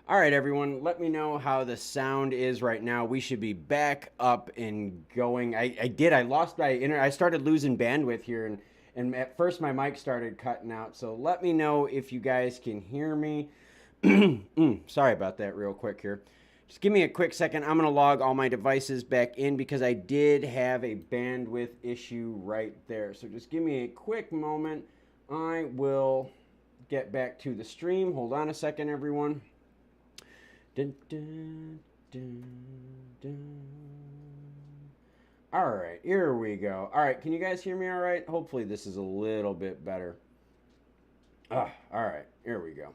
All right, everyone, let me know how the sound is right now. We should be back up and going. I lost my I started losing bandwidth here, and at first my mic started cutting out. So let me know if you guys can hear me. Sorry about that real quick here. Just give me a quick second. I'm going to log all my devices back in because I did have a bandwidth issue right there. So just give me a quick moment. I will get back to the stream. Hold on a second, everyone. Dun, dun, dun, dun. All right, here we go. All right, can you guys hear me all right? Hopefully this is a little bit better. All right, here we go.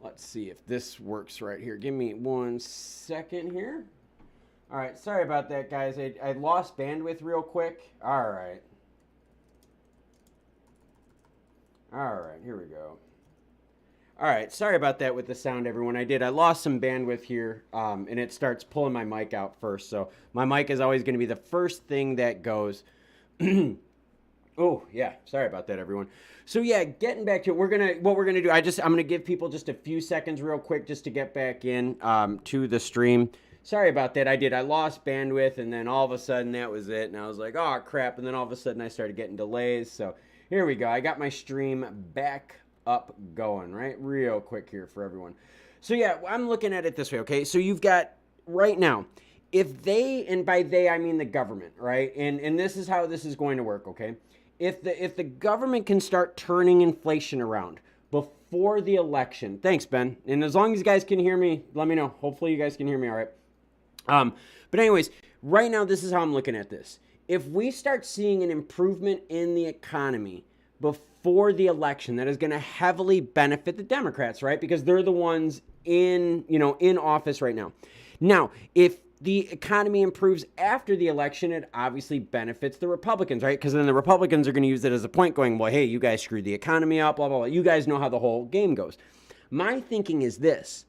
Let's see if this works right here. Give me 1 second here. All right, sorry about that, guys. I lost bandwidth real quick. All right. All right, here we go. All right, sorry about that with the sound, everyone. I lost some bandwidth here, and it starts pulling my mic out first. So my mic is always going to be the first thing that goes. Oh, yeah, sorry about that, everyone. So yeah, getting back to it, what we're gonna do, I'm gonna give people just a few seconds real quick just to get back in to the stream. Sorry about that. I lost bandwidth, and then all of a sudden that was it, and I was like, oh crap, and then all of a sudden I started getting delays. So here we go. I got my stream back up going, right? Real quick here for everyone. So yeah, I'm looking at it this way, okay? So you've got right now, if they, and by they I mean the government, right? And this is how this is going to work, okay? If the government can start turning inflation around before the election, thanks, Ben. And as long as you guys can hear me, let me know. Hopefully you guys can hear me all right. But anyways, right now this is how I'm looking at this. If we start seeing an improvement in the economy before the election, that is going to heavily benefit the Democrats, right? Because they're the ones in office right now. Now, if the economy improves after the election, it obviously benefits the Republicans, right? Because then the Republicans are going to use it as a point going, well, hey, you guys screwed the economy up, blah, blah, blah. You guys know how the whole game goes. My thinking is this.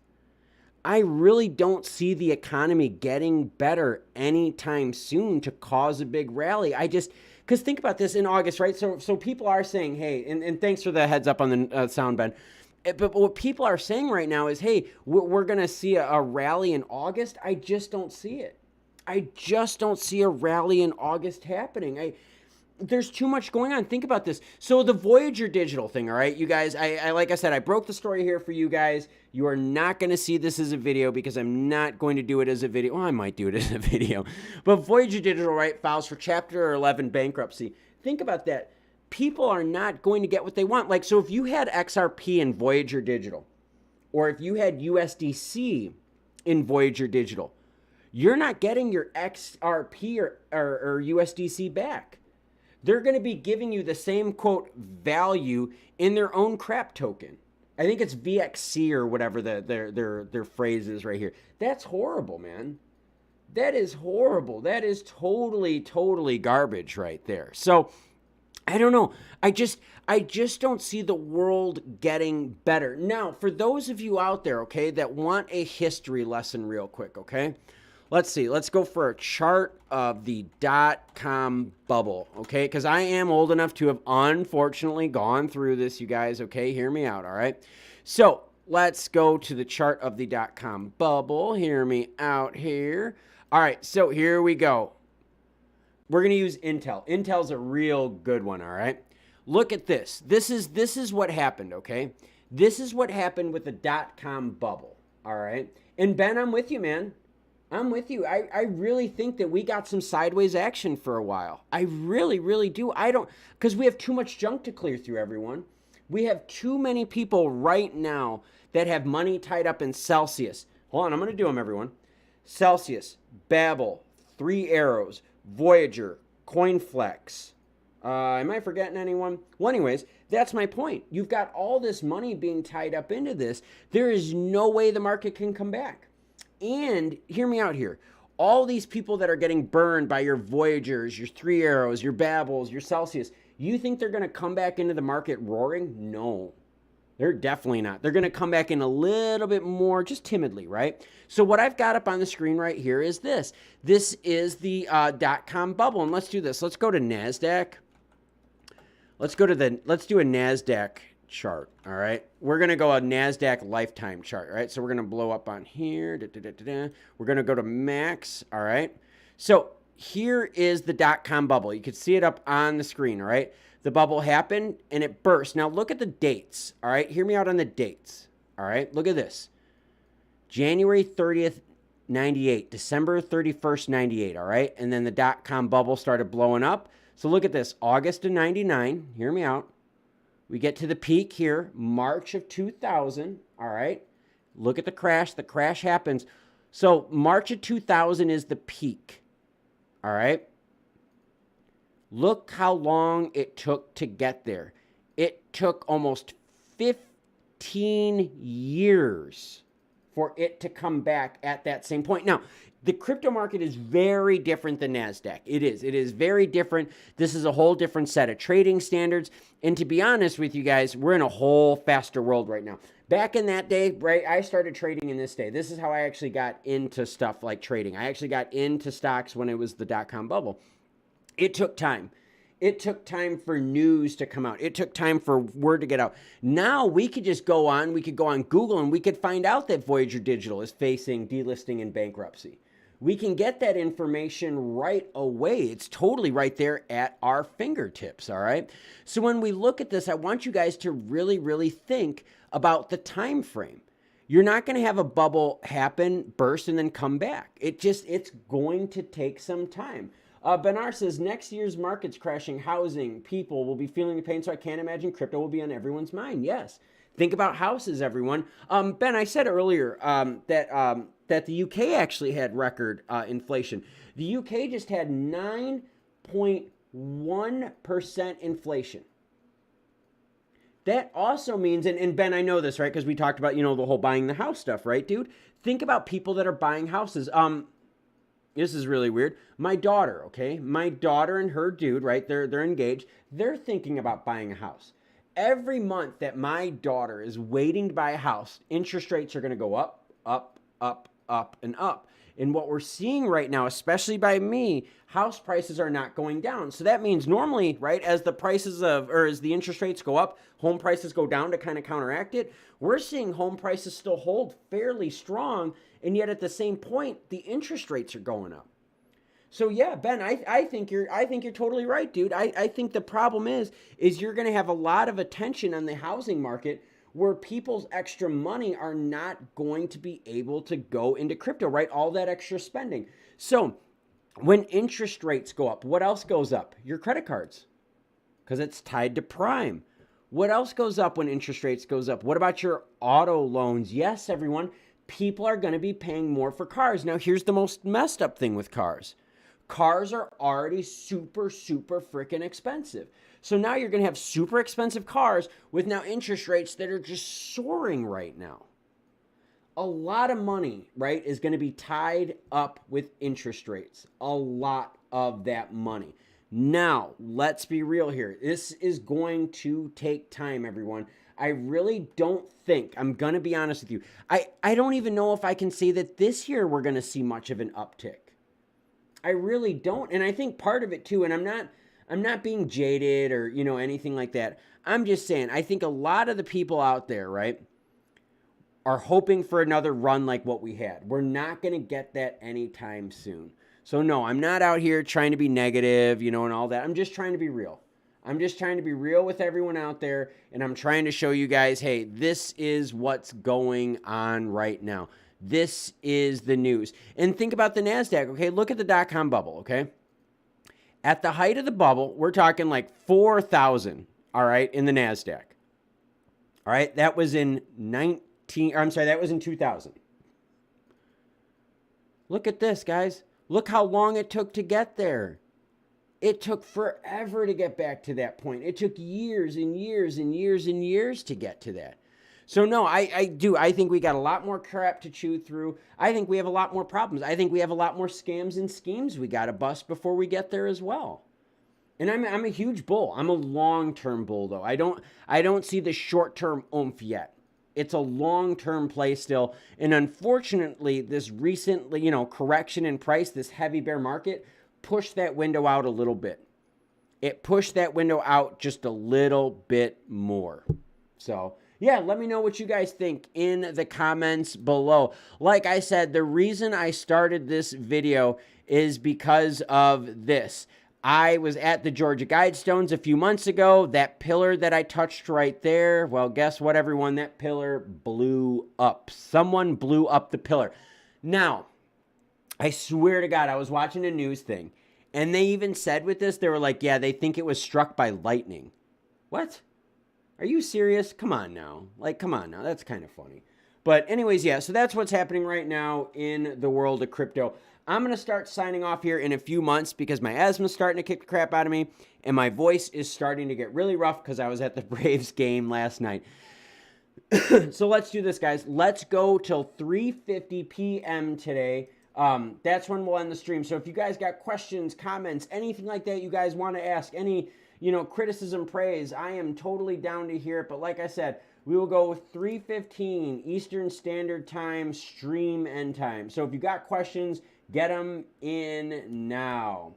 I really don't see the economy getting better anytime soon to cause a big rally. Because think about this in August, right? So people are saying, hey, and thanks for the heads up on the sound, Ben. But what people are saying right now is, hey, we're going to see a rally in August. I just don't see it. I just don't see a rally in August happening. There's too much going on. Think about this. So the Voyager digital thing, all right, you guys, I like I said, I broke the story here for you guys. You are not going to see this as a video because I'm not going to do it as a video. Well, I might do it as a video. But Voyager digital, right, files for Chapter 11 bankruptcy. Think about that. People are not going to get what they want. Like, so if you had XRP in Voyager digital, or if you had USDC in Voyager digital, you're not getting your XRP or USDC back. They're going to be giving you the same, quote, value in their own crap token. I think it's VXC or whatever their phrase is right here. That's horrible, man. That is horrible. That is totally garbage right there. So I don't know. I just don't see the world getting better. Now, for those of you out there, okay, that want a history lesson real quick, okay? Let's see. Let's go for a chart of the .com bubble, okay? Because I am old enough to have unfortunately gone through this, you guys, okay? Hear me out, all right? So let's go to the chart of the .com bubble. Hear me out here. All right, so here we go. We're going to use Intel. Intel's a real good one, all right? Look at this. This is what happened, okay? This is what happened with the .com bubble, all right? And Ben, I'm with you, man. I'm with you. I really think that we got some sideways action for a while. I really do. Because we have too much junk to clear through, everyone. We have too many people right now that have money tied up in Celsius. Hold on, I'm going to do them, everyone. Celsius, Babel, 3 Arrows, Voyager, CoinFlex. Am I forgetting anyone? Well, anyways, that's my point. You've got all this money being tied up into this. There is no way the market can come back. And hear me out here. All these people that are getting burned by your Voyagers, your 3 Arrows, your Babels, your Celsius, you think they're going to come back into the market roaring? No, they're definitely not. They're going to come back in a little bit more, just timidly, right? So what I've got up on the screen right here is this. This is the .com bubble. And let's do this. Let's go to NASDAQ. Let's do a NASDAQ chart. All right. We're going to go a NASDAQ lifetime chart. All right. So we're going to blow up on here. We're going to go to max. All right. So here is the dot-com bubble. You can see it up on the screen. All right. The bubble happened and it burst. Now look at the dates. All right. Hear me out on the dates. All right. Look at this. January 30th, 98, December 31st, 98. All right. And then the dot-com bubble started blowing up. So look at this. August of 99. Hear me out. We get to the peak here, March of 2000, all right? Look at the crash. The crash happens. So March of 2000 is the peak, all right? Look how long it took to get there. It took almost 15 years for it to come back at that same point. Now, the crypto market is very different than NASDAQ. It is very different. This is a whole different set of trading standards. And to be honest with you guys, we're in a whole faster world right now. Back in that day, right, I started trading in this day. This is how I actually got into stuff like trading. I actually got into stocks when it was the dot-com bubble. It took time. It took time for news to come out. It took time for word to get out. Now we could just go on, we could go on Google and we could find out that Voyager Digital is facing delisting and bankruptcy. We can get that information right away. It's totally right there at our fingertips, all right? So when we look at this, I want you guys to really, really think about the time frame. You're not going to have a bubble happen, burst, and then come back. It's going to take some time. Benar says, next year's market's crashing, housing, people will be feeling the pain, so I can't imagine crypto will be on everyone's mind. Yes. Think about houses, everyone. Ben, I said earlier that the UK actually had record inflation. The UK just had 9.1% inflation. That also means, and Ben, I know this, right? Because we talked about, the whole buying the house stuff, right, dude? Think about people that are buying houses. This is really weird. My daughter, okay? My daughter and her dude, right? They're engaged. They're thinking about buying a house. Every month that my daughter is waiting to buy a house, interest rates are going to go up, up, up, up, and up. And what we're seeing right now, especially by me, house prices are not going down. So that means normally, right, as the interest rates go up, home prices go down to kind of counteract it. We're seeing home prices still hold fairly strong, and yet at the same point, the interest rates are going up. So yeah, Ben, I think you're totally right, dude. I think the problem is you're going to have a lot of attention on the housing market where people's extra money are not going to be able to go into crypto, right? All that extra spending. So when interest rates go up, what else goes up? Your credit cards, because it's tied to prime. What else goes up when interest rates goes up? What about your auto loans? Yes, everyone, people are going to be paying more for cars. Now, here's the most messed up thing with cars. Cars are already super, super freaking expensive. So now you're going to have super expensive cars with now interest rates that are just soaring right now. A lot of money, right, is going to be tied up with interest rates. A lot of that money. Now, let's be real here. This is going to take time, everyone. I really don't think, I'm going to be honest with you, I don't even know if I can say that this year we're going to see much of an uptick. I really don't. And I think part of it too, and I'm not being jaded or, anything like that. I'm just saying, I think a lot of the people out there, right, are hoping for another run like what we had. We're not going to get that anytime soon. So no, I'm not out here trying to be negative, and all that. I'm just trying to be real. I'm just trying to be real with everyone out there. And I'm trying to show you guys, hey, this is what's going on right now. This is the news. And think about the NASDAQ, okay? Look at the dot-com bubble, okay? At the height of the bubble, we're talking like 4,000, all right, in the NASDAQ. All right, that was in 2000. Look at this, guys. Look how long it took to get there. It took forever to get back to that point. It took years and years and years and years to get to that. So no, I do. I think we got a lot more crap to chew through. I think we have a lot more problems. I think we have a lot more scams and schemes we got to bust before we get there as well. And I'm a huge bull. I'm a long-term bull, though. I don't see the short-term oomph yet. It's a long-term play still. And unfortunately, this recent, correction in price, this heavy bear market, pushed that window out a little bit. It pushed that window out just a little bit more. So yeah, let me know what you guys think in the comments below. Like I said, the reason I started this video is because of this. I was at the Georgia Guidestones a few months ago. That pillar that I touched right there, well, guess what, everyone? That pillar blew up. Someone blew up the pillar. Now, I swear to God, I was watching a news thing, and they even said with this, they were like, yeah, they think it was struck by lightning. What? Are you serious? Come on now. Like, come on now. That's kind of funny. But anyways, yeah, so that's what's happening right now in the world of crypto. I'm going to start signing off here in a few months because my asthma's starting to kick the crap out of me, and my voice is starting to get really rough because I was at the Braves game last night. So let's do this, guys. Let's go till 3:50 p.m. today. That's when we'll end the stream. So if you guys got questions, comments, anything like that you guys want to ask, any, criticism, praise, I am totally down to hear it. But like I said, we will go with 3:15 Eastern Standard Time stream end time. So if you got questions, get them in now.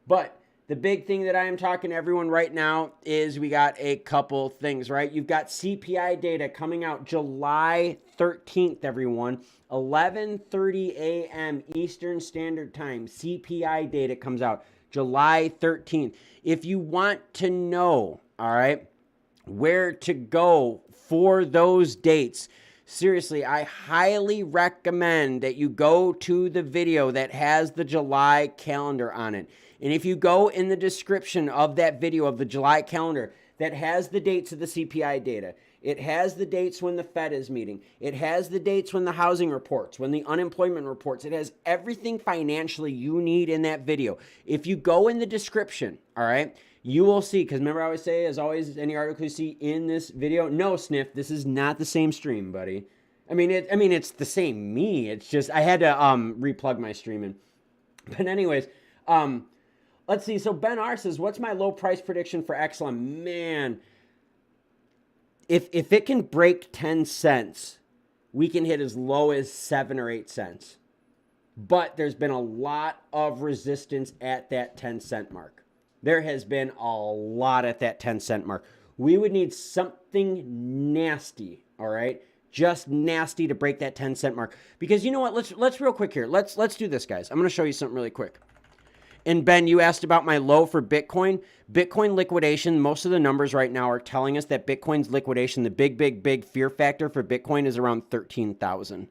But the big thing that I am talking to everyone right now is we got a couple things, right? You've got CPI data coming out July 13th, everyone. 11:30 a.m. Eastern Standard Time. CPI data comes out July 13th. If you want to know, all right, where to go for those dates, seriously, I highly recommend that you go to the video that has the July calendar on it. And if you go in the description of that video of the July calendar that has the dates of the CPI data, it has the dates when the Fed is meeting, it has the dates when the housing reports, when the unemployment reports, it has everything financially you need in that video. If you go in the description, all right, you will see, because remember I always say, as always, any article you see in this video, no, Sniff, this is not the same stream, buddy. I mean, it's the same me. It's just, I had to replug my streaming. But anyways, let's see. So Ben R says, what's my low price prediction for XLM? Man, if it can break 10 cents, we can hit as low as 7 or 8 cents. But there's been a lot of resistance at that 10-cent mark. There has been a lot at that 10-cent mark. We would need something nasty, all right? Just nasty to break that 10-cent mark. Because you know what? Let's real quick here. Let's do this, guys. I'm going to show you something really quick. And Ben, you asked about my low for Bitcoin. Bitcoin liquidation, most of the numbers right now are telling us that Bitcoin's liquidation, the big fear factor for Bitcoin is around 13,000.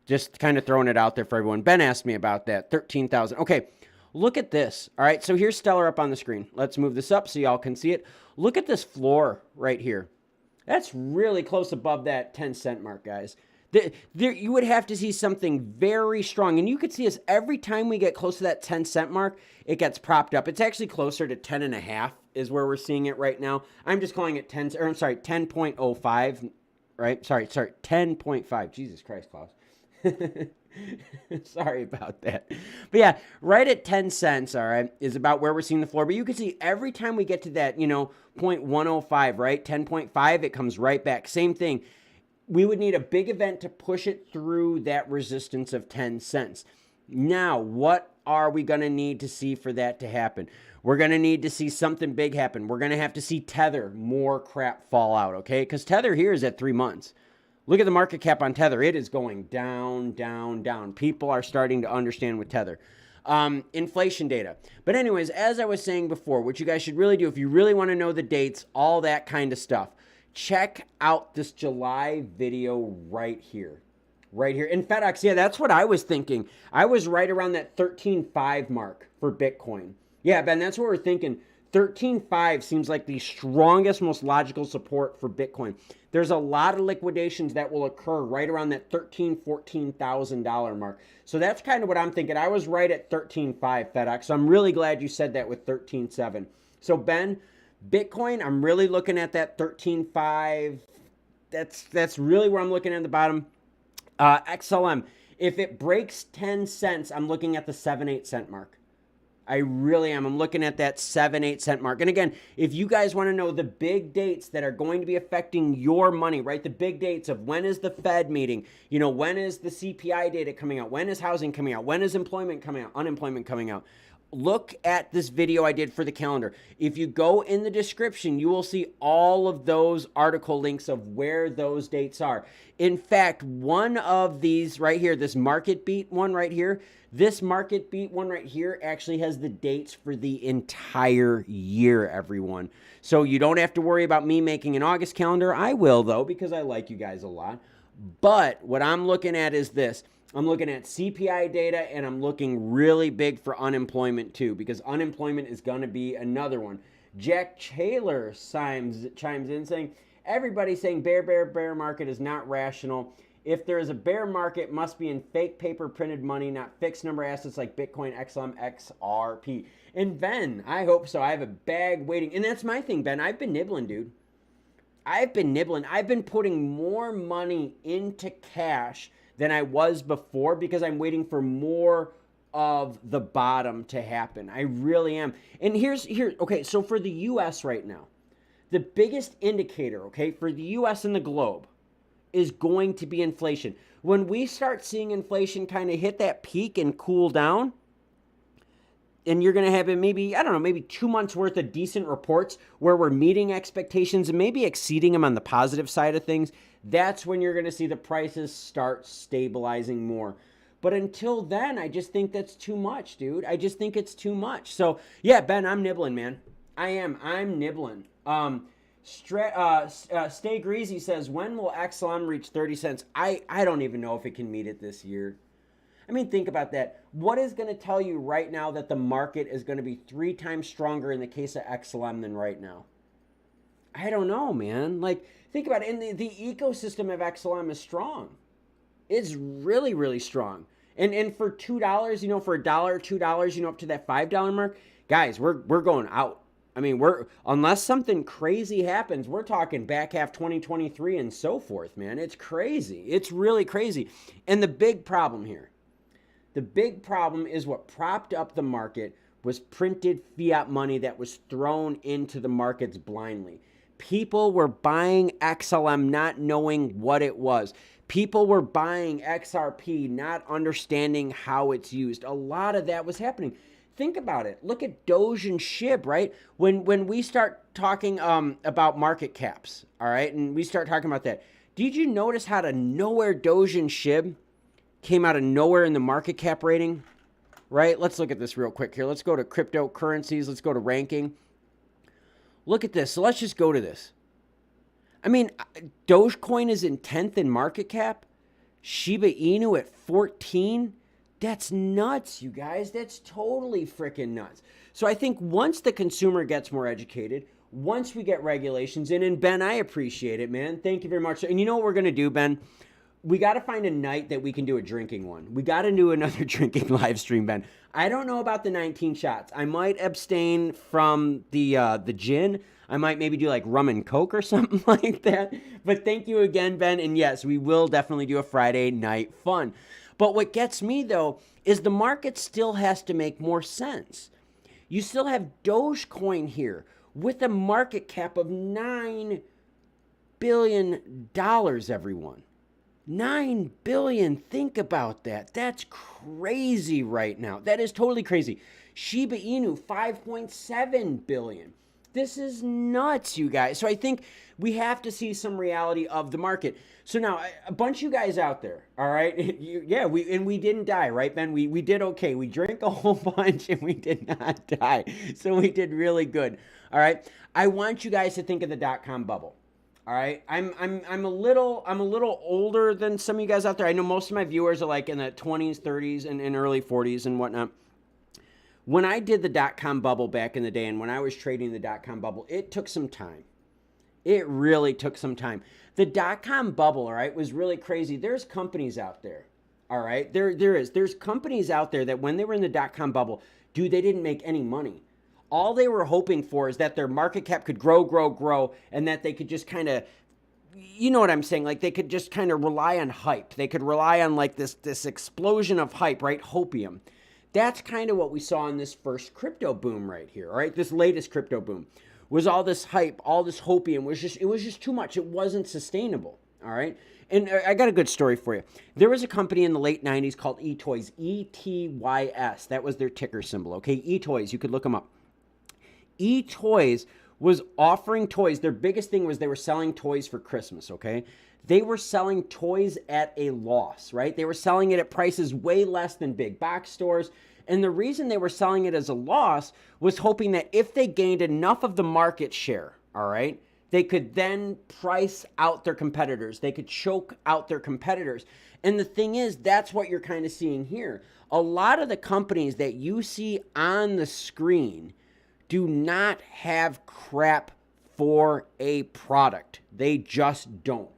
Just kind of throwing it out there for everyone. Ben asked me about that, 13,000. Okay, look at this. All right, so here's Stellar up on the screen. Let's move this up so y'all can see it. Look at this floor right here. That's really close above that 10-cent mark, guys. There, you would have to see something very strong. And you could see us every time we get close to that 10-cent mark, it gets propped up. It's actually closer to 10.5 is where we're seeing it right now. I'm just calling it 10.05, right? Sorry, 10.5. Jesus Christ, Klaus. Sorry about that. But yeah, right at 10 cents, all right, is about where we're seeing the floor. But you can see every time we get to that, 0.105, right? 10.5, it comes right back. Same thing. We would need a big event to push it through that resistance of 10 cents. Now, what are we going to need to see for that to happen? We're going to need to see something big happen. We're going to have to see Tether, more crap fall out, okay? Because Tether here is at 3 months. Look at the market cap on Tether. It is going down, down, down. People are starting to understand with Tether. Inflation data. But anyways, as I was saying before, what you guys should really do, if you really want to know the dates, all that kind of stuff, check out this July video right here. Right here. In FedEx, yeah, that's what I was thinking. I was right around that 13.5 mark for Bitcoin. Yeah, Ben, that's what we're thinking. 13.5 seems like the strongest, most logical support for Bitcoin. There's a lot of liquidations that will occur right around that $13,000, $14,000 mark. So that's kind of what I'm thinking. I was right at 13.5 FedEx. So I'm really glad you said that with 13.7. So Ben, Bitcoin, I'm really looking at that 13.5. That's really where I'm looking at the bottom. XLM, if it breaks 10 cents, I'm looking at the 7-8 cent mark. I really am. I'm looking at that 7-8 cent mark. And again, if you guys want to know the big dates that are going to be affecting your money, right? The big dates of when is the Fed meeting? When is the CPI data coming out? When is housing coming out? When is employment coming out? Unemployment coming out? look at this video I did for the calendar. If you go in the description, you will see all of those article links of where those dates are. In fact, one of these right here, this market beat one right here, this market beat one right here actually has the dates for the entire year, everyone. So you don't have to worry about me making an August calendar. I will, though, because I like you guys a lot. But what I'm looking at is this. I'm looking at CPI data, and I'm looking really big for unemployment too, because unemployment is going to be another one. Jack Taylor chimes in saying, everybody's saying bear market is not rational. If there is a bear market, it must be in fake paper printed money, not fixed number assets like Bitcoin, XLM, XRP. And Ben, I hope so. I have a bag waiting. And that's my thing, Ben. I've been nibbling, dude. I've been nibbling. I've been putting more money into cash than I was before because I'm waiting for more of the bottom to happen. I really am. And okay, so for the US right now, the biggest indicator, okay, for the US and the globe is going to be inflation. When we start seeing inflation kind of hit that peak and cool down, and you're going to have maybe, I don't know, maybe 2 months worth of decent reports where we're meeting expectations and maybe exceeding them on the positive side of things, that's when you're going to see the prices start stabilizing more. But until then, I just think that's too much, dude. I just think it's too much. So, yeah, Ben, I'm nibbling, man. I am. I'm nibbling. Stay Greasy says, when will XLM reach 30 cents? I don't even know if it can meet it this year. I mean, think about that. What is going to tell you right now that the market is going to be 3 times stronger in the case of XLM than right now? I don't know, man. Like, think about it. And the ecosystem of XLM is strong. It's really, really strong. And for $2, you know, for $1, $2, you know, up to that $5 mark, guys, we're going out. I mean, unless something crazy happens, we're talking back half 2023 and so forth, man. It's crazy. It's really crazy. And the big problem here, the big problem is what propped up the market was printed fiat money that was thrown into the markets blindly. People were buying XLM not knowing what it was. People were buying XRP not understanding how it's used. A lot of that was happening. Think about it. Look at Doge and SHIB, right? When we start talking about market caps, all right, and we start talking about that, did you notice how to nowhere Doge and SHIB came out of nowhere in the market cap rating, right? Let's look at this real quick here. Let's go to cryptocurrencies. Let's go to ranking. Look at this. So let's just go to this. I mean, Dogecoin is in 10th in market cap. Shiba Inu at 14. That's nuts, you guys. That's totally freaking nuts. So I think once the consumer gets more educated, once we get regulations in, and Ben, I appreciate it, man. Thank you very much. And you know what we're going to do, Ben? We got to find a night that we can do a drinking one. We got to do another drinking live stream, Ben. I don't know about the 19 shots. I might abstain from the gin. I might maybe do like rum and Coke or something like that. But thank you again, Ben. And yes, we will definitely do a Friday night fun. But what gets me, though, is the market still has to make more sense. You still have Dogecoin here with a market cap of $9 billion, everyone. $9 billion. Think about that. That's crazy right now. That is totally crazy. Shiba Inu, $5.7 billion. This is nuts, you guys. So I think we have to see some reality of the market. So now, a bunch of you guys out there, all right? We didn't die, right, Ben? We did okay. We drank a whole bunch and we did not die. So we did really good, all right? I want you guys to think of the dot-com bubble. All right, I'm a little older than some of you guys out there. I know most of my viewers are like in the 20s, 30s, and early 40s and whatnot. When I did the dot-com bubble back in the day, and when I was trading the dot-com bubble, it took some time. It really took some time. The dot-com bubble, all right, was really crazy. There's companies out there, all right. There's companies out there that when they were in the dot-com bubble, dude, they didn't make any money. All they were hoping for is that their market cap could grow, and that they could just kind of, you know what I'm saying? Like they could just kind of rely on hype. They could rely on like this explosion of hype, right? Hopium. That's kind of what we saw in this first crypto boom right here, all right? This latest crypto boom was all this hype, all this hopium. It was just too much. It wasn't sustainable, All right. And I got a good story for you. There was a company in the late 90s called eToys, ETYS. That was their ticker symbol. Okay. eToys. You could look them up. eToys was offering toys. Their biggest thing was they were selling toys for Christmas. Okay. They were selling toys at a loss, right? They were selling it at prices way less than big box stores. And the reason they were selling it as a loss was hoping that if they gained enough of the market share, all right, they could then price out their competitors. They could choke out their competitors. And the thing is, that's what you're kind of seeing here. A lot of the companies that you see on the screen do not have crap for a product. They just don't.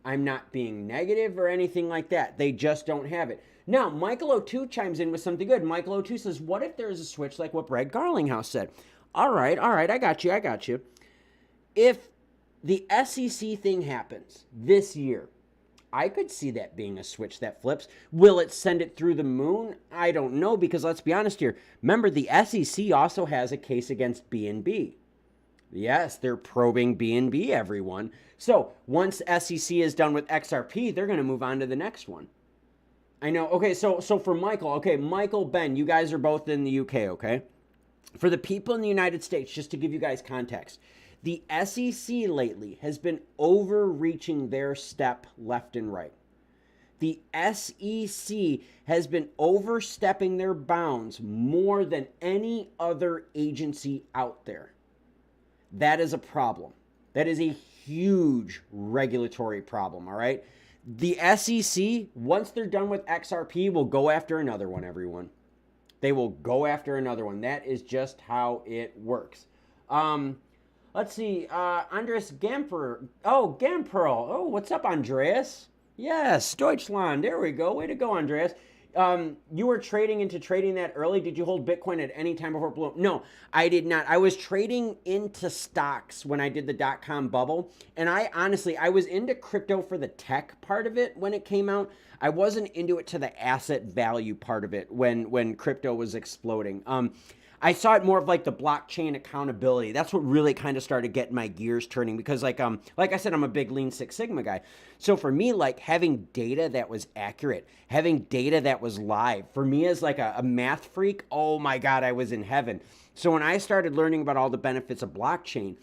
I'm not being negative or anything like that. They just don't have it. Now, Michael O2 chimes in with something good. Michael O2 says, what if there's a switch like what Brad Garlinghouse said? All right, I got you. If the SEC thing happens this year, I could see that being a switch that flips. Will it send it through the moon? I don't know, because let's be honest here. Remember, the SEC also has a case against B&B. Yes, they're probing B&B, everyone. So once SEC is done with XRP, they're going to move on to the next one. I know. Okay, so for Michael, okay, Michael, Ben, you guys are both in the UK, okay? For the people in the United States, just to give you guys context, the SEC lately has been overreaching their step left and right. The SEC has been overstepping their bounds more than any other agency out there. That is a problem. That is a huge regulatory problem, all right? The SEC, once they're done with XRP, will go after another one, everyone. They will go after another one. That is just how it works. Let's see. Andres Gamper. Oh, Gampearl. Oh, what's up, Andreas? Yes, Deutschland. There we go. Way to go, Andreas. You were trading into trading that early. Did you hold Bitcoin at any time before it blew up? No, I did not. I was trading into stocks when I did the dot-com bubble. And I was into crypto for the tech part of it when it came out. I wasn't into it to the asset value part of it when crypto was exploding. I saw it more of like the blockchain accountability. That's what really kind of started getting my gears turning, because like I said, I'm a big Lean Six Sigma guy. So for me, like having data that was accurate, having data that was live, for me as like a math freak, oh my God, I was in heaven. So when I started learning about all the benefits of blockchain,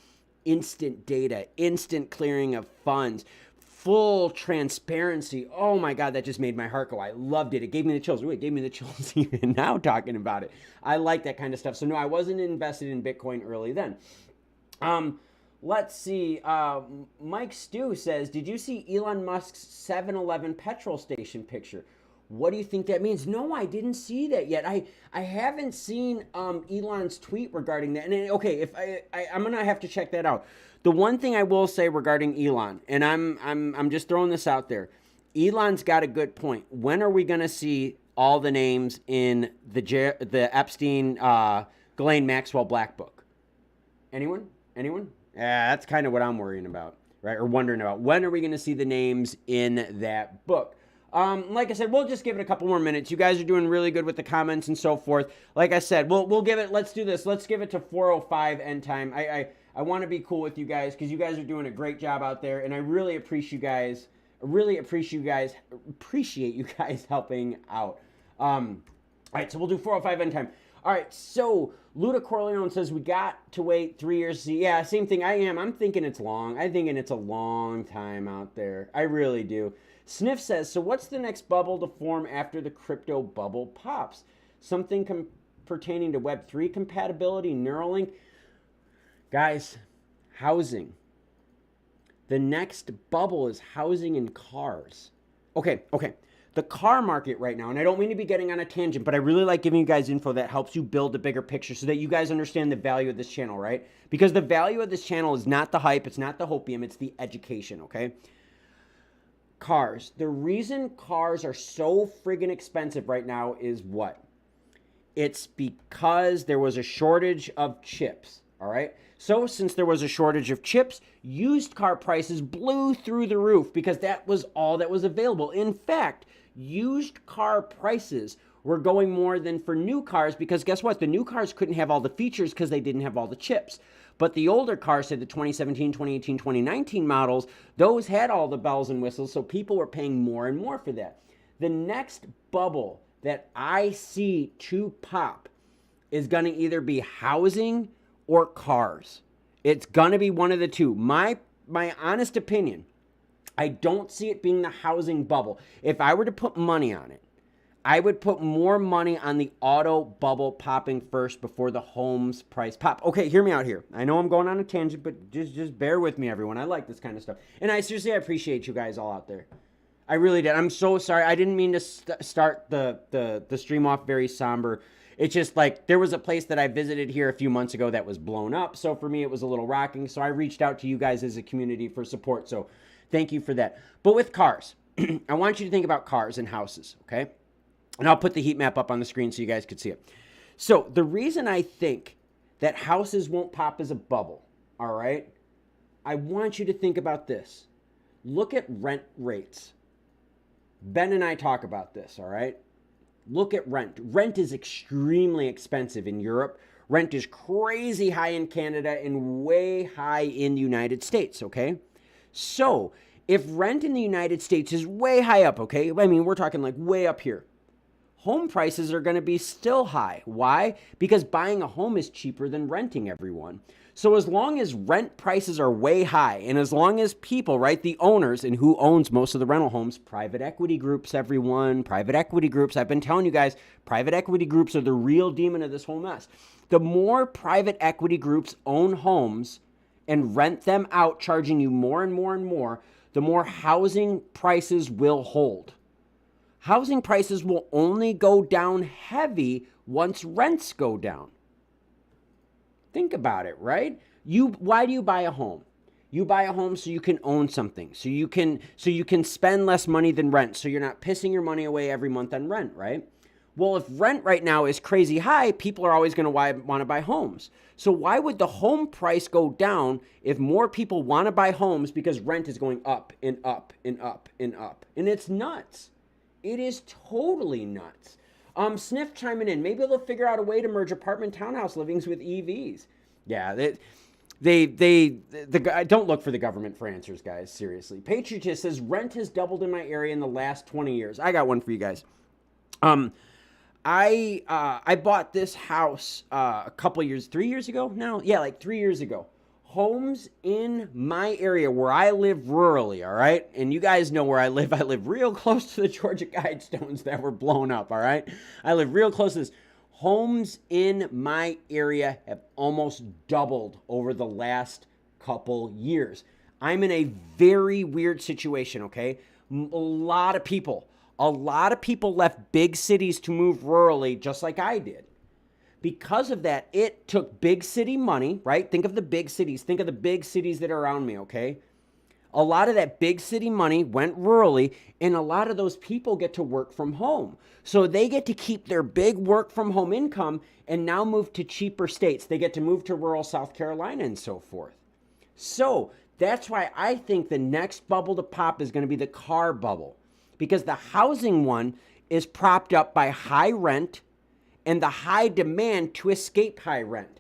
instant data, instant clearing of funds, full transparency. Oh my God, that just made my heart go. I loved it. It gave me the chills. Ooh, it gave me the chills even now talking about it. I like that kind of stuff. So no, I wasn't invested in Bitcoin early then. Let's see. Mike Stew says, did you see Elon Musk's 7-Eleven petrol station picture? What do you think that means? No, I didn't see that yet. I haven't seen Elon's tweet regarding that. And okay, if I'm gonna have to check that out. The one thing I will say regarding Elon, and I'm just throwing this out there, Elon's got a good point. When are we gonna see all the names in the Epstein Ghislaine Maxwell Black Book? Anyone? Yeah, that's kind of what I'm worrying about, right? Or wondering about. When are we gonna see the names in that book? Like I said, we'll just give it a couple more minutes. You guys are doing really good with the comments and so forth. Like I said, we'll give it, let's do this. Let's give it to 4:05 end time. I want to be cool with you guys because you guys are doing a great job out there, and I really appreciate you guys helping out. All right, so we'll do 4:05 end time. All right, so Luda Corleone says we got to wait 3 years to see. Yeah, same thing. I'm thinking it's long. I'm thinking it's a long time out there. I really do. Sniff says, so what's the next bubble to form after the crypto bubble pops? Something pertaining to Web3 compatibility, Neuralink? Guys, housing. The next bubble is housing and cars. Okay. The car market right now, and I don't mean to be getting on a tangent, but I really like giving you guys info that helps you build a bigger picture so that you guys understand the value of this channel, right? Because the value of this channel is not the hype, it's not the hopium, it's the education, okay? Cars. The reason cars are so friggin' expensive right now is what? It's because there was a shortage of chips, all right? So since there was a shortage of chips, used car prices blew through the roof because that was all that was available. In fact, used car prices were going more than for new cars because guess what? The new cars couldn't have all the features because they didn't have all the chips. But the older cars, say the 2017, 2018, 2019 models, those had all the bells and whistles, so people were paying more and more for that. The next bubble that I see to pop is going to either be housing or cars. It's going to be one of the two. My honest opinion, I don't see it being the housing bubble. If I were to put money on it, I would put more money on the auto bubble popping first before the home's price pop. Okay, hear me out here. I know I'm going on a tangent, but just bear with me, everyone. I like this kind of stuff. And I appreciate you guys all out there. I really did. I'm so sorry. I didn't mean to start the stream off very somber. It's just like there was a place that I visited here a few months ago that was blown up. So for me, it was a little rocking. So I reached out to you guys as a community for support. So thank you for that. But with cars, I want you to think about cars and houses, okay? And I'll put the heat map up on the screen so you guys could see it. So the reason I think that houses won't pop as a bubble, all right? I want you to think about this. Look at rent rates. Ben and I talk about this, all right? Look at rent. Rent is extremely expensive in Europe. Rent is crazy high in Canada and way high in the United States, okay? So if rent in the United States is way high up, okay? I mean, we're talking like way up here. Home prices are going to be still high. Why? Because buying a home is cheaper than renting, everyone. So as long as rent prices are way high, and as long as people, right, the owners, and who owns most of the rental homes? Private equity groups, everyone. Private equity groups. I've been telling you guys, private equity groups are the real demon of this whole mess. The more private equity groups own homes and rent them out, charging you more and more and more, the more housing prices will hold. Housing prices will only go down heavy once rents go down. Think about it, right? Why do you buy a home? You buy a home so you can own something, so you can spend less money than rent, so you're not pissing your money away every month on rent, right? Well, if rent right now is crazy high, people are always going to want to buy homes. So why would the home price go down if more people want to buy homes because rent is going up and up and up and up? And it's nuts. It is totally nuts. Sniff chiming in. Maybe they'll figure out a way to merge apartment townhouse livings with EVs. Yeah, don't look for the government for answers, guys. Seriously. Patriotist says rent has doubled in my area in the last 20 years. I got one for you guys. I bought this house a couple years, 3 years ago now. Yeah, like 3 years ago. Homes in my area where I live rurally, all right? And you guys know where I live. I live real close to the Georgia Guidestones that were blown up, all right? I live real close to this. Homes in my area have almost doubled over the last couple years. I'm in a very weird situation, okay? A lot of people left big cities to move rurally just like I did. Because of that, it took big city money, right? Think of the big cities. Think of the big cities that are around me, okay? A lot of that big city money went rurally, and a lot of those people get to work from home. So they get to keep their big work from home income and now move to cheaper states. They get to move to rural South Carolina and so forth. So that's why I think the next bubble to pop is going to be the car bubble, because the housing one is propped up by high rent and the high demand to escape high rent.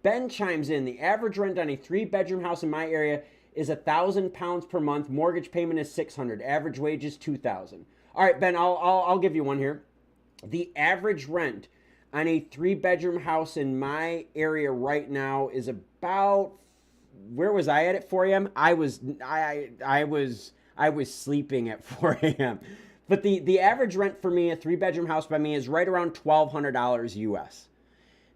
Ben chimes in, the average rent on a 3-bedroom house in my area is £1,000 per month. Mortgage payment is $600. Average wage is $2,000. All right, Ben, I'll give you one here. The average rent on a 3-bedroom house in my area right now is about, where was I at 4 a.m.? I was sleeping at 4 a.m. But the average rent for me, a 3-bedroom house by me, is right around $1,200 US.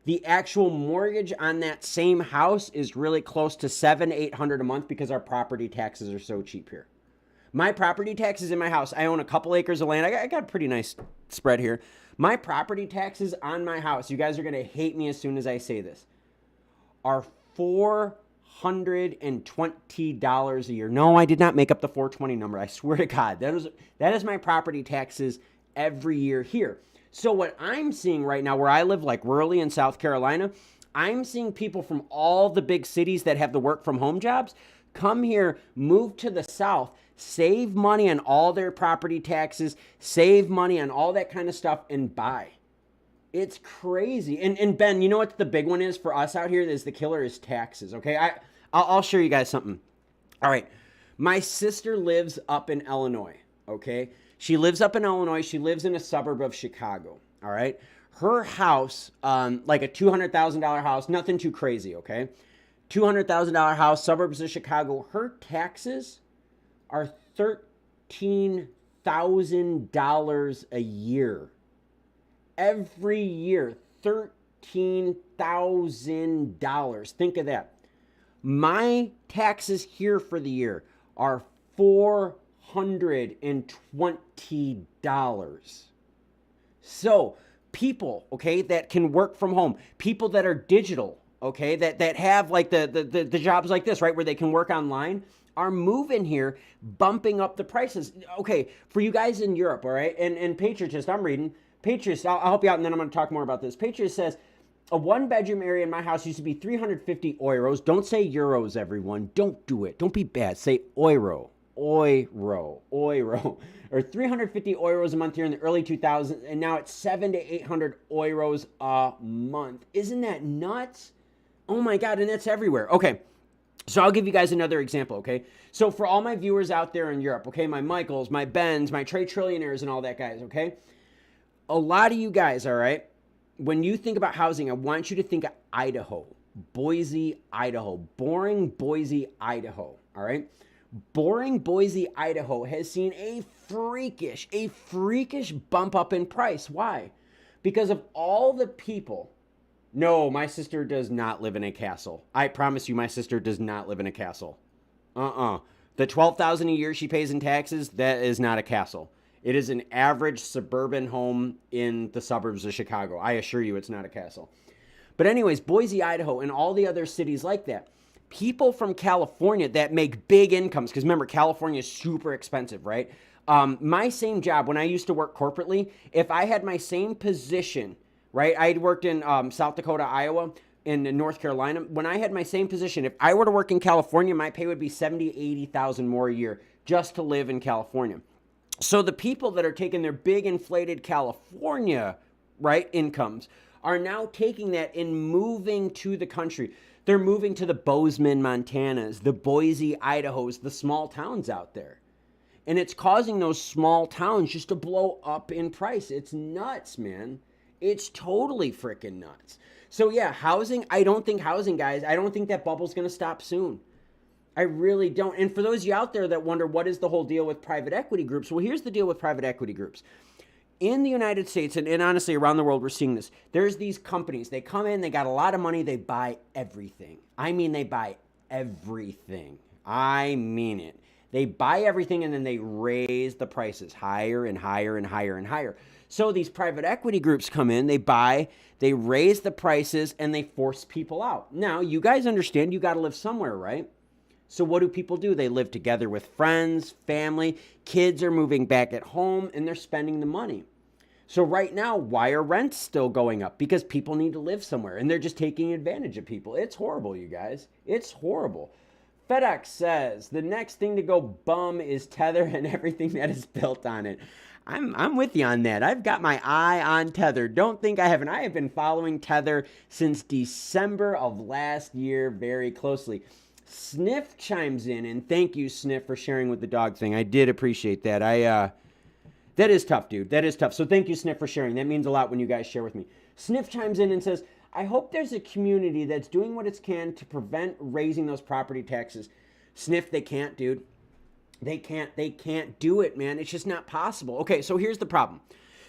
The actual mortgage on that same house is really close to $700-800 a month because our property taxes are so cheap here. My property taxes in my house, I own a couple acres of land. I got a pretty nice spread here. My property taxes on my house, you guys are going to hate me as soon as I say this, are $420 a year. No, I did not make up the 420 number. I swear to God, that is my property taxes every year here. So what I'm seeing right now, where I live, like rurally in South Carolina, I'm seeing people from all the big cities that have the work from home jobs come here, move to the South, save money on all their property taxes, save money on all that kind of stuff, and buy. It's crazy. And Ben, you know what the big one is for us out here? Is the killer is taxes. Okay, I'll show you guys something. All right, my sister lives up in Illinois. Okay, she lives up in Illinois. She lives in a suburb of Chicago. All right, her house, like a $200,000 house, nothing too crazy. Okay, $200,000 house, suburbs of Chicago. Her taxes are $13,000 a year. Every year, $13,000. Think of that. My taxes here for the year are $420. So people, okay, that can work from home, people that are digital, okay, that have like the jobs like this, right, where they can work online, are moving here, bumping up the prices. Okay, for you guys in Europe, all right, and Patriotist, I'm reading. Patriotist, I'll help you out, and then I'm going to talk more about this. Patriotist says, a one-bedroom area in my house used to be 350 euros. Don't say euros, everyone. Don't do it. Don't be bad. Say euro. Euro. Or 350 euros a month here in the early 2000s, and now it's 700 to 800 euros a month. Isn't that nuts? Oh my God, and that's everywhere. Okay, so I'll give you guys another example, okay? So for all my viewers out there in Europe, okay, my Michaels, my Bens, my Trade Trillionaires, and all that guys, okay? A lot of you guys, all right, when you think about housing, I want you to think of Idaho, Boise, Idaho, boring Boise, Idaho, all right? Boring Boise, Idaho has seen a freakish bump up in price. Why? Because of all the people. No, my sister does not live in a castle. I promise you, my sister does not live in a castle. The $12,000 a year she pays in taxes, that is not a castle. It is an average suburban home in the suburbs of Chicago. I assure you it's not a castle. But anyways, Boise, Idaho, and all the other cities like that, people from California that make big incomes, because remember, California is super expensive, right? My same job, when I used to work corporately, if I had my same position, right? I had worked in South Dakota, Iowa, in North Carolina. When I had my same position, if I were to work in California, my pay would be $70,000, $80,000 more a year just to live in California. So the people that are taking their big inflated California, right, incomes are now taking that and moving to the country. They're moving to the Bozeman, Montanas, the Boise, Idahos, the small towns out there. And it's causing those small towns just to blow up in price. It's nuts, man. It's totally freaking nuts. So yeah, housing, I don't think housing, guys, I don't think that bubble's going to stop soon. I really don't. And for those of you out there that wonder what is the whole deal with private equity groups, well, here's the deal with private equity groups. In the United States, and honestly around the world, we're seeing this. There's these companies. They come in, they got a lot of money, they buy everything. I mean, they buy everything. I mean it. They buy everything and then they raise the prices higher and higher and higher and higher. So these private equity groups come in, they buy, they raise the prices, and they force people out. Now, you guys understand you got to live somewhere, right? So what do people do? They live together with friends, family, kids are moving back at home, and they're spending the money. So right now, why are rents still going up? Because people need to live somewhere, and they're just taking advantage of people. It's horrible, you guys. It's horrible. FedEx says, the next thing to go bum is Tether and everything that is built on it. I'm with you on that. I've got my eye on Tether. Don't think I haven't. I have been following Tether since December of last year very closely. Sniff chimes in, and thank you, Sniff, for sharing with the dog thing. I did appreciate that. That is tough, dude. That is tough. So thank you, Sniff, for sharing. That means a lot when you guys share with me. Sniff chimes in and says, I hope there's a community that's doing what it can to prevent raising those property taxes. Sniff, they can't, dude. They can't do it, man. It's just not possible. Okay, so here's the problem.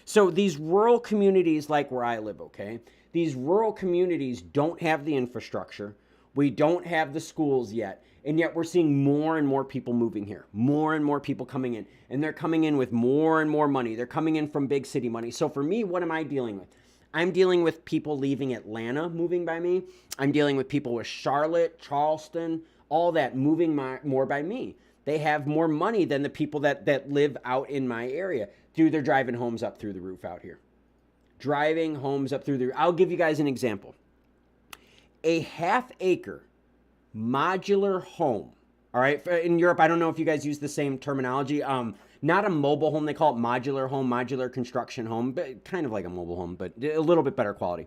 So these rural communities like where I live, okay? These rural communities don't have the infrastructure. We don't have the schools yet, and yet we're seeing more and more people moving here, more and more people coming in, and they're coming in with more and more money. They're coming in from big city money. So for me, what am I dealing with? I'm dealing with people leaving Atlanta, moving by me. I'm dealing with people with Charlotte, Charleston, all that moving more by me. They have more money than the people that live out in my area. Dude, they're driving homes up through the roof out here. Driving homes up through the roof. I'll give you guys an example. A half-acre modular home, all right? In Europe, I don't know if you guys use the same terminology. Not a mobile home. They call it modular construction home, but kind of like a mobile home, but a little bit better quality.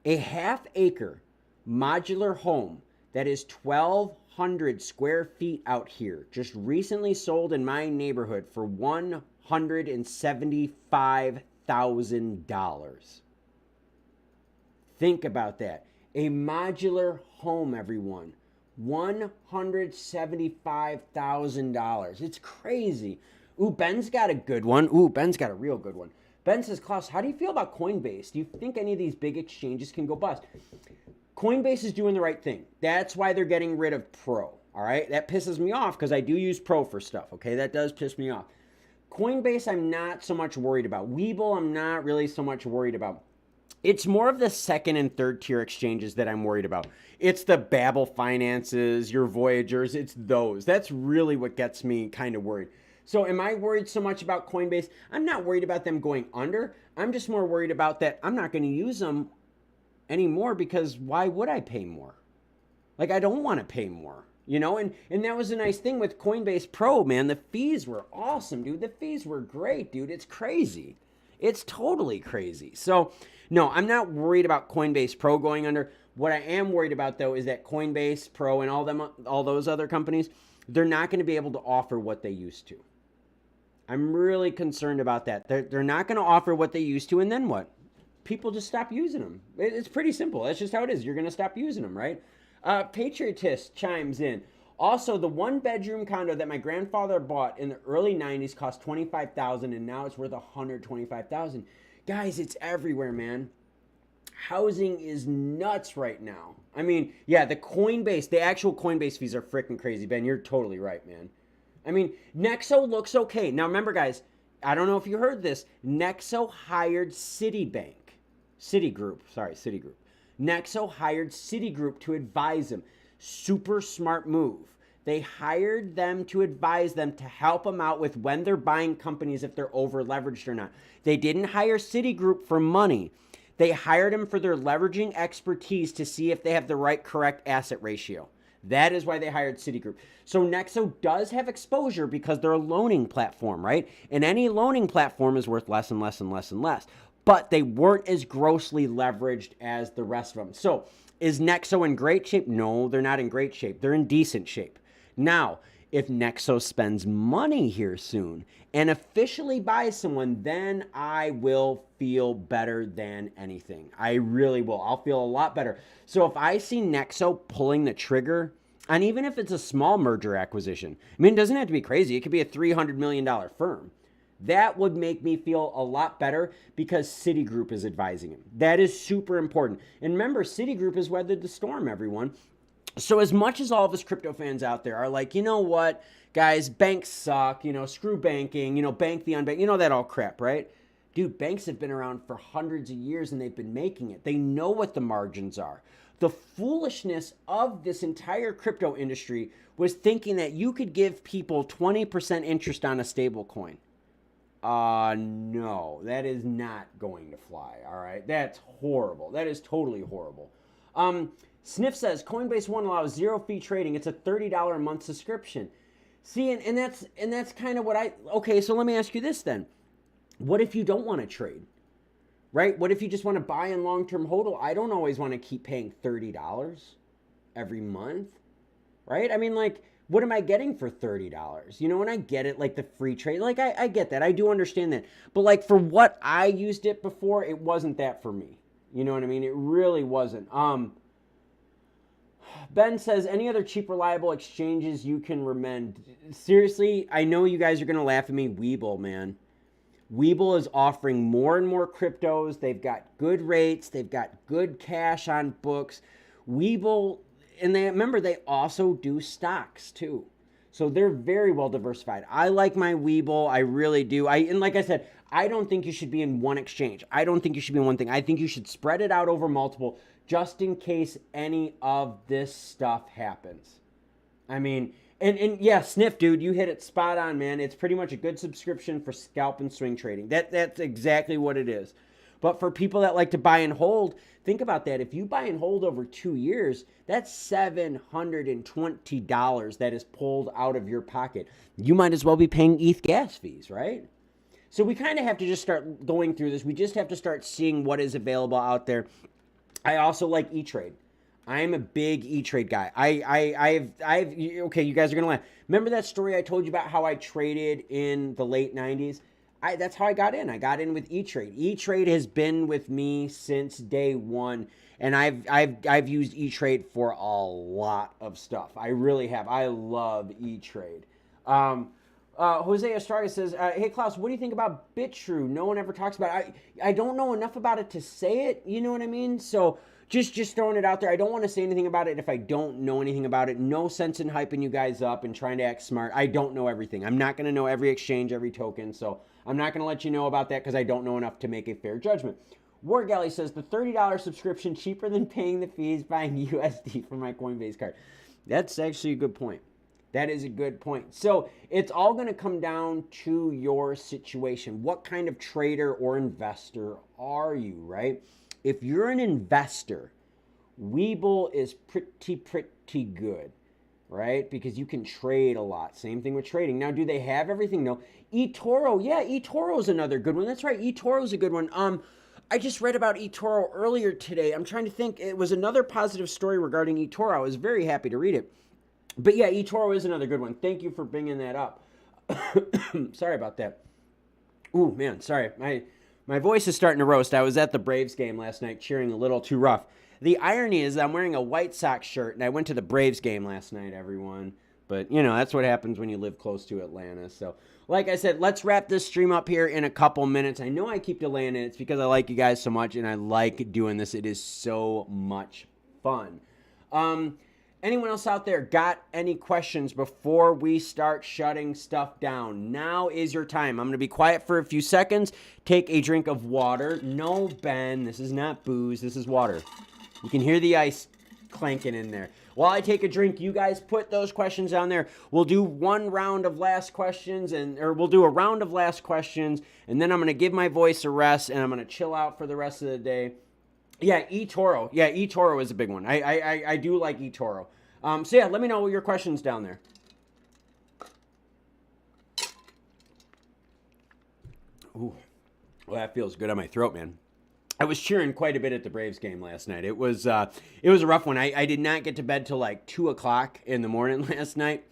A half-acre modular home that is 1,200 square feet out here just recently sold in my neighborhood for $175,000. Think about that. A modular home, everyone. $175,000. It's crazy. Ooh, Ben's got a good one. Ooh, Ben's got a real good one. Ben says, Klaus, how do you feel about Coinbase? Do you think any of these big exchanges can go bust? Coinbase is doing the right thing. That's why they're getting rid of Pro. All right? That pisses me off because I do use Pro for stuff. Okay? That does piss me off. Coinbase, I'm not so much worried about. Webull, I'm not really so much worried about. It's more of the second and third tier exchanges that I'm worried about. It's the Babel Finances, your Voyagers, it's those. That's really what gets me kind of worried. So am I worried so much about Coinbase? I'm not worried about them going under. I'm just more worried about that I'm not going to use them anymore because why would I pay more? Like, I don't want to pay more, you know? And that was a nice thing with Coinbase Pro, man. The fees were awesome, dude. The fees were great, dude. It's crazy. It's totally crazy. So, no, I'm not worried about Coinbase Pro going under. What I am worried about, though, is that Coinbase Pro and all those other companies, they're not going to be able to offer what they used to. I'm really concerned about that. They're not going to offer what they used to, and then what? People just stop using them. It's pretty simple. That's just how it is. You're going to stop using them, right? Patriotist chimes in. Also, the one-bedroom condo that my grandfather bought in the early 90s cost $25,000, and now it's worth $125,000. Guys, it's everywhere, man. Housing is nuts right now. I mean, yeah, the actual Coinbase fees are freaking crazy. Ben, you're totally right, man. I mean, Nexo looks okay. Now, remember, guys, I don't know if you heard this. Nexo hired Citigroup. Nexo hired Citigroup to advise them. Super smart move. They hired them to advise them to help them out with when they're buying companies if they're over leveraged or not. They didn't hire Citigroup for money. They hired them for their leveraging expertise to see if they have the right correct asset ratio. That is why they hired Citigroup. So Nexo does have exposure because they're a loaning platform, right? And any loaning platform is worth less and less and less and less. But they weren't as grossly leveraged as the rest of them. So is Nexo in great shape? No, they're not in great shape. They're in decent shape. Now, if Nexo spends money here soon and officially buys someone, then I will feel better than anything. I really will. I'll feel a lot better. So if I see Nexo pulling the trigger, and even if it's a small merger acquisition, I mean, it doesn't have to be crazy. It could be a $300 million firm. That would make me feel a lot better because Citigroup is advising him. That is super important. And remember, Citigroup has weathered the storm, everyone. So as much as all of us crypto fans out there are like, you know what, guys, banks suck, screw banking, bank the unbanked, that all crap, right? Dude, banks have been around for hundreds of years and they've been making it. They know what the margins are. The foolishness of this entire crypto industry was thinking that you could give people 20% interest on a stable coin. No, that is not going to fly, all right? That's horrible. That is totally horrible. Sniff says, Coinbase One allows zero fee trading. It's a $30 a month subscription. See, and that's kind of what okay, so let me ask you this then. What if you don't want to trade, right? What if you just want to buy in long-term HODL? I don't always want to keep paying $30 every month, right? I mean, like, what am I getting for $30? And I get it, like the free trade, like I get that. I do understand that. But like for what I used it before, it wasn't that for me. You know what I mean? It really wasn't. Ben says, any other cheap, reliable exchanges you can recommend? Seriously, I know you guys are going to laugh at me. Webull, man. Webull is offering more and more cryptos. They've got good rates. They've got good cash on books. Webull, and they also do stocks too. So they're very well diversified. I like my Webull. I really do. And like I said, I don't think you should be in one exchange. I don't think you should be in one thing. I think you should spread it out over multiple just in case any of this stuff happens. I mean, and yeah, Sniff, dude, you hit it spot on, man. It's pretty much a good subscription for scalp and swing trading. That's exactly what it is. But for people that like to buy and hold, think about that. If you buy and hold over 2 years, that's $720 that is pulled out of your pocket. You might as well be paying ETH gas fees, right? So we kind of have to just start going through this. We just have to start seeing what is available out there. I also like E-Trade. I am a big E-Trade guy. I've okay, you guys are gonna laugh. Remember that story I told you about how I traded in the late 90s? That's how I got in. I got in with E-Trade. E-Trade has been with me since day one, and I've used E-Trade for a lot of stuff. I really have. I love E-Trade. Jose Estrada says, hey, Klaus, what do you think about BitTrue? No one ever talks about it. I don't know enough about it to say it. You know what I mean? So just throwing it out there. I don't want to say anything about it if I don't know anything about it. No sense in hyping you guys up and trying to act smart. I don't know everything. I'm not going to know every exchange, every token. So I'm not going to let you know about that because I don't know enough to make a fair judgment. War Galley says, the $30 subscription cheaper than paying the fees buying USD for my Coinbase card. That's actually a good point. That is a good point. So it's all going to come down to your situation. What kind of trader or investor are you, right? If you're an investor, Webull is pretty good, right? Because you can trade a lot. Same thing with trading. Now, do they have everything? No. eToro, yeah, eToro is another good one. That's right. eToro is a good one. I just read about eToro earlier today. I'm trying to think. It was another positive story regarding eToro. I was very happy to read it. But yeah, eToro is another good one. Thank you for bringing that up. Sorry about that. Ooh, man, sorry. My voice is starting to roast. I was at the Braves game last night cheering a little too rough. The irony is I'm wearing a White Sox shirt, and I went to the Braves game last night, everyone. But, you know, that's what happens when you live close to Atlanta. So, like I said, let's wrap this stream up here in a couple minutes. I know I keep delaying it. It's because I like you guys so much, and I like doing this. It is so much fun. Anyone else out there got any questions before we start shutting stuff down? Now is your time. I'm going to be quiet for a few seconds. Take a drink of water. No, Ben, this is not booze. This is water. You can hear the ice clanking in there. While I take a drink, you guys put those questions down there. We'll do one round of last questions, or we'll do a round of last questions, and then I'm going to give my voice a rest, and I'm going to chill out for the rest of the day. Yeah, eToro. Yeah, eToro is a big one. I do like eToro. So yeah, let me know your questions down there. Ooh, well, that feels good on my throat, man. I was cheering quite a bit at the Braves game last night. It was a rough one. I did not get to bed till like 2 o'clock in the morning last night,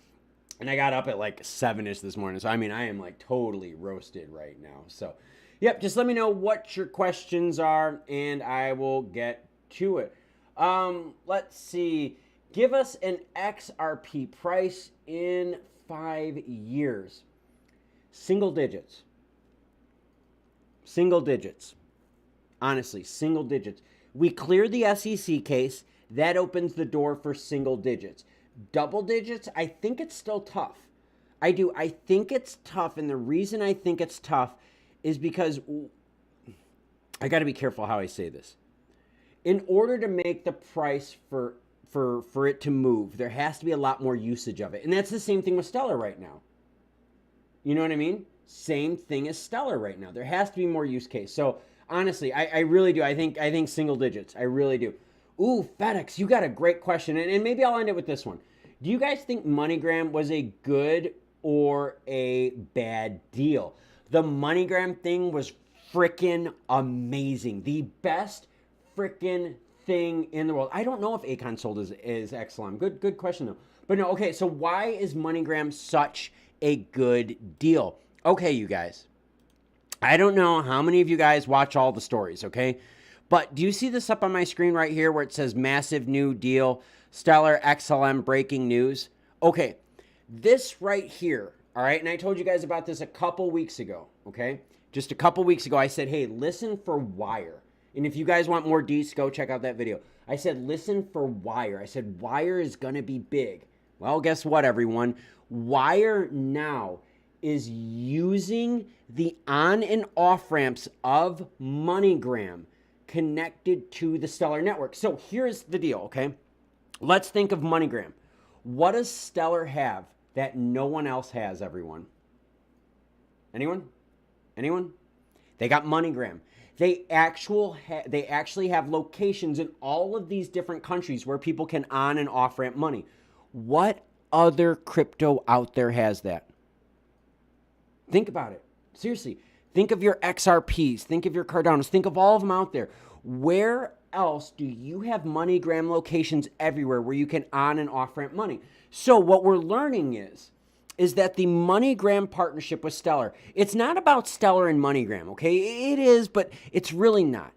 and I got up at like 7-ish this morning. So I mean, I am like totally roasted right now. So. Yep, just let me know what your questions are, and I will get to it. Let's see. Give us an XRP price in 5 years. Single digits. Single digits. Honestly, single digits. We cleared the SEC case. That opens the door for single digits. Double digits, I think it's still tough. I do. I think it's tough, and the reason I think it's tough is because I got to be careful how I say this. In order to make the price for it to move, there has to be a lot more usage of it. And that's the same thing with Stellar right now. You know what I mean? Same thing as Stellar right now. There has to be more use case. So honestly, I really do. I think single digits. I really do. Ooh, FedEx, you got a great question. And maybe I'll end it with this one. Do you guys think MoneyGram was a good or a bad deal? The MoneyGram thing was freaking amazing. The best freaking thing in the world. I don't know if Acon sold is XLM. Good question though. But no, okay, so why is MoneyGram such a good deal? Okay, you guys. I don't know how many of you guys watch all the stories, okay? But do you see this up on my screen right here where it says massive new deal, Stellar XLM breaking news? Okay, this right here. All right, and I told you guys about this a couple weeks ago, okay? Just a couple weeks ago, I said, hey, listen for Wire. And if you guys want more deets, go check out that video. I said, listen for Wire. I said, Wire is going to be big. Well, guess what, everyone? Wire now is using the on and off ramps of MoneyGram connected to the Stellar network. So here's the deal, okay? Let's think of MoneyGram. What does Stellar have that no one else has, everyone? Anyone? They got MoneyGram. They actually have locations in all of these different countries where people can on and off ramp money. What other crypto out there has that? Think about it. Seriously. Think of your XRPs. Think of your Cardanos. Think of all of them out there. Where else do you have MoneyGram locations everywhere where you can on and off ramp money? So what we're learning is that the MoneyGram partnership with Stellar, it's not about Stellar and MoneyGram, okay? It is, but it's really not.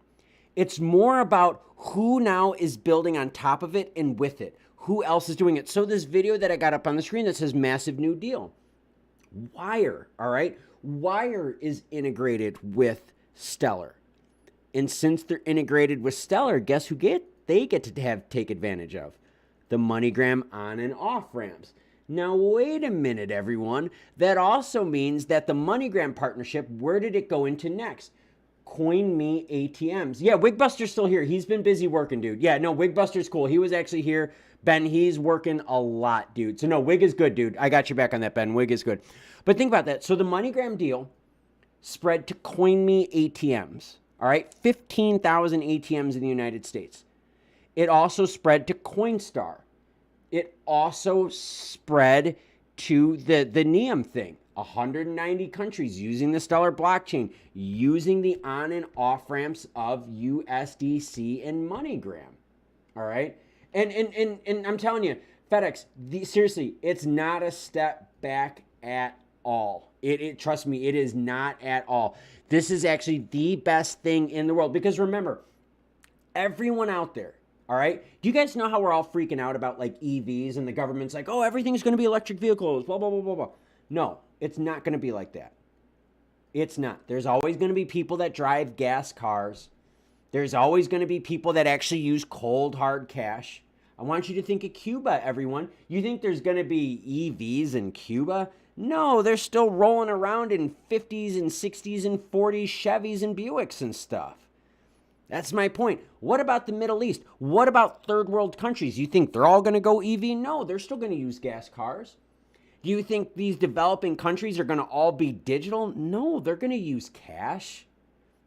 It's more about who now is building on top of it and with it. Who else is doing it? So this video that I got up on the screen that says Massive New Deal. Wire, all right? Wire is integrated with Stellar. And since they're integrated with Stellar, guess who they get to take advantage of? The MoneyGram on and off ramps. Now, wait a minute, everyone. That also means that the MoneyGram partnership, where did it go into next? CoinMe ATMs. Yeah, Wigbuster's still here. He's been busy working, dude. Yeah, no, Wigbuster's cool. He was actually here. Ben, he's working a lot, dude. So, no, Wig is good, dude. I got your back on that, Ben. Wig is good. But think about that. So, the MoneyGram deal spread to CoinMe ATMs. All right, 15,000 ATMs in the United States. It also spread to Coinstar. It also spread to the NEOM thing. 190 countries using the Stellar blockchain, using the on and off ramps of USDC and MoneyGram. All right? And I'm telling you, FedEx, seriously, it's not a step back at all. Trust me, it is not at all. This is actually the best thing in the world. Because remember, everyone out there, all right? Do you guys know how we're all freaking out about like EVs and the government's like, oh, everything's going to be electric vehicles, blah, blah, blah, blah, blah. No, it's not going to be like that. It's not. There's always going to be people that drive gas cars. There's always going to be people that actually use cold, hard cash. I want you to think of Cuba, everyone. You think there's going to be EVs in Cuba? No, they're still rolling around in 50s and 60s and 40s Chevys and Buicks and stuff. That's my point. What about the Middle East? What about third world countries? You think they're all going to go EV? No, they're still going to use gas cars. Do you think these developing countries are going to all be digital? No, they're going to use cash,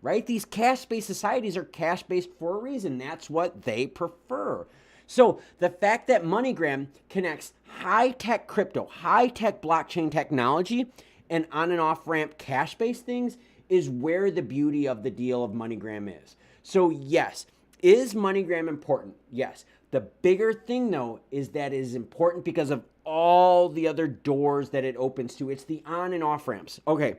right? These cash-based societies are cash-based for a reason. That's what they prefer. So the fact that MoneyGram connects high-tech crypto, high-tech blockchain technology, and on and off-ramp cash-based things is where the beauty of the deal of MoneyGram is. So yes, is MoneyGram important? Yes. The bigger thing, though, is that it is important because of all the other doors that it opens to. It's the on and off ramps. Okay.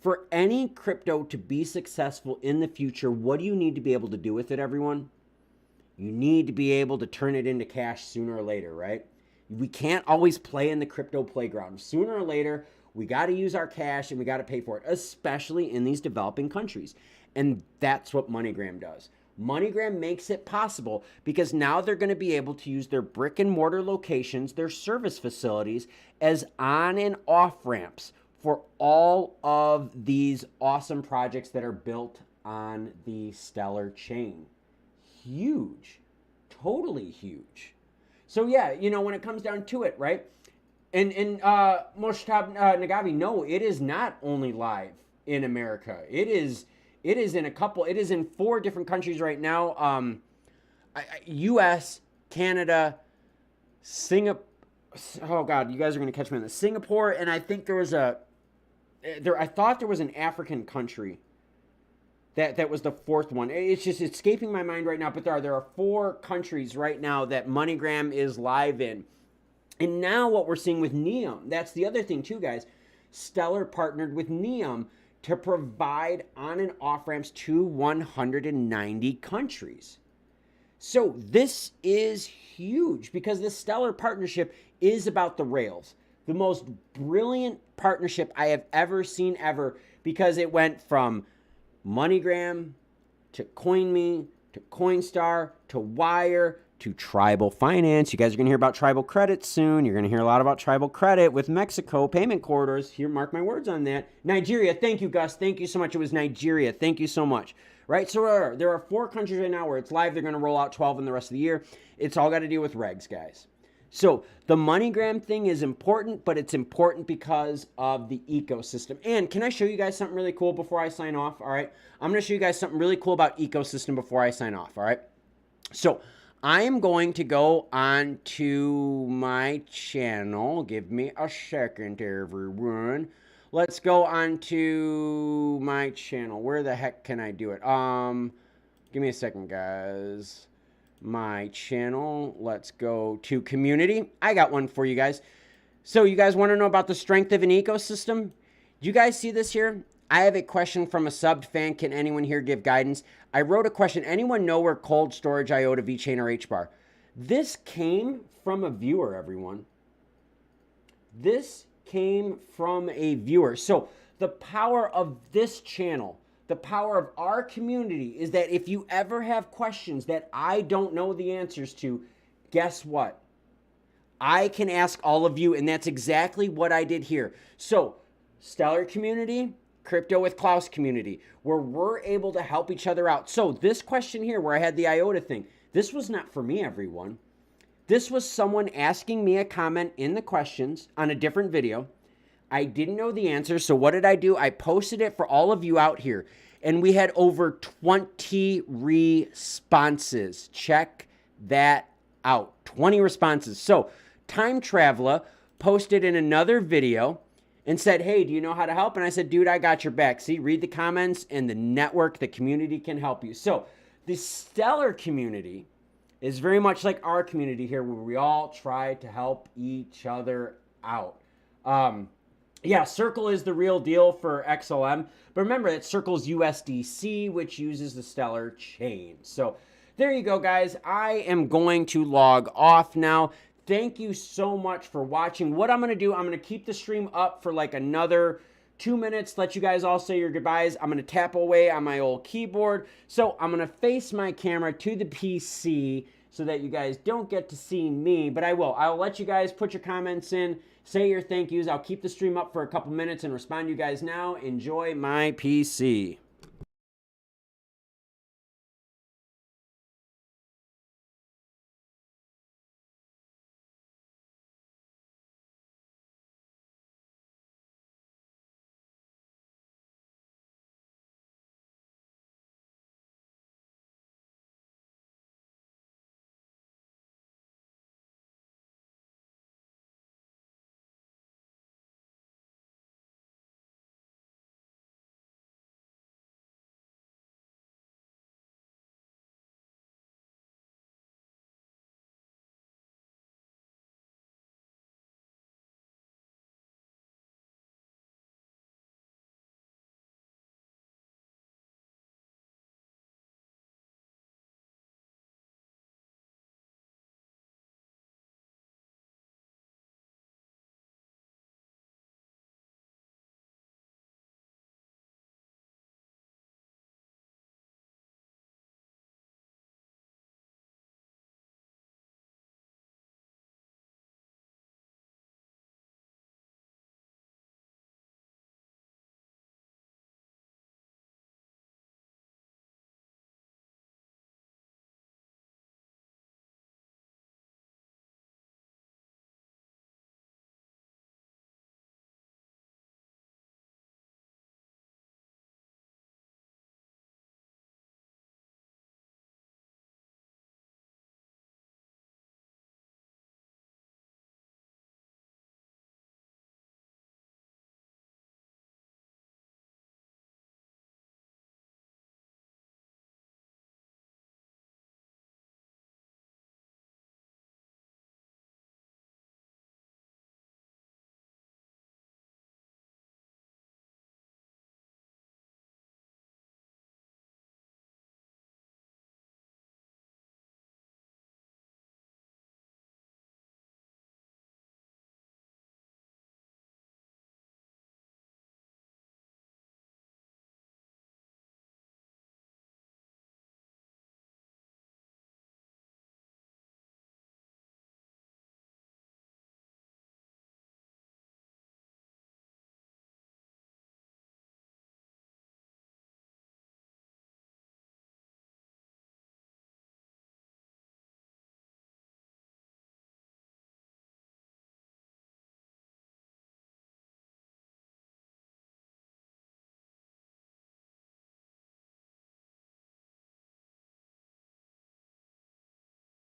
For any crypto to be successful in the future, what do you need to be able to do with it, everyone? You need to be able to turn it into cash sooner or later, right? We can't always play in the crypto playground. Sooner or later, we got to use our cash and we got to pay for it, especially in these developing countries. And that's what MoneyGram does. MoneyGram makes it possible because now they're going to be able to use their brick and mortar locations, their service facilities, as on and off ramps for all of these awesome projects that are built on the Stellar chain. Huge. Totally huge. So yeah, you know, when it comes down to it, right? And Moshtab Nagavi, no, it is not only live in America. It is in 4 different countries right now. US, Canada, Singapore. Oh God, you guys are going to catch me on this. Singapore, and I think I thought there was an African country that was the 4th one. It's just escaping my mind right now, but there are 4 countries right now that MoneyGram is live in. And now what we're seeing with NEOM, that's the other thing too, guys. Stellar partnered with NEOM to provide on and off ramps to 190 countries. So this is huge because the Stellar partnership is about the rails. The most brilliant partnership I have ever seen because it went from MoneyGram to CoinMe to Coinstar to Wire to Tribal Finance. You guys are going to hear about Tribal Credit soon. You're going to hear a lot about Tribal Credit with Mexico payment corridors. Here, mark my words on that. Nigeria. Thank you, Gus. Thank you so much. It was Nigeria. Thank you so much. Right? So there are 4 countries right now where it's live. They're going to roll out 12 in the rest of the year. It's all got to do with regs, guys. So the MoneyGram thing is important, but it's important because of the ecosystem. And can I show you guys something really cool before I sign off? All right. I'm going to show you guys something really cool about ecosystem before I sign off. All right. So I am going to go on to my channel. Give me a second, everyone. Let's go on to my channel. Where the heck can I do it? Give me a second, guys. My channel. Let's go to community. I got one for you guys. So you guys want to know about the strength of an ecosystem? You guys see this here? I have a question from a subbed fan. Can anyone here give guidance? I wrote a question. Anyone know where cold storage IOTA, VChain, or HBAR? This came from a viewer, everyone. This came from a viewer. So the power of this channel, the power of our community is that if you ever have questions that I don't know the answers to, guess what? I can ask all of you, and that's exactly what I did here. So, Stellar community, Crypto with Klaus community, where we're able to help each other out. So, this question here where I had the IOTA thing, this was not for me, everyone. This was someone asking me a comment in the questions on a different video. I didn't know the answer, so what did I do? I posted it for all of you out here, and we had over 20 responses. Check that out. 20 responses. So, Time Traveler posted in another video and said, hey, do you know how to help? And I said, dude, I got your back. See, read the comments, and the network, the community can help you. So, the Stellar community is very much like our community here, where we all try to help each other out. Yeah, Circle is the real deal for XLM. But remember, that Circle's USDC, which uses the Stellar chain. So there you go, guys. I am going to log off now. Thank you so much for watching. What I'm going to do, I'm going to keep the stream up for like another 2 minutes, let you guys all say your goodbyes. I'm going to tap away on my old keyboard. So I'm going to face my camera to the PC so that you guys don't get to see me, but I will. I'll let you guys put your comments in, say your thank yous. I'll keep the stream up for a couple minutes and respond to you guys now. Enjoy my PC.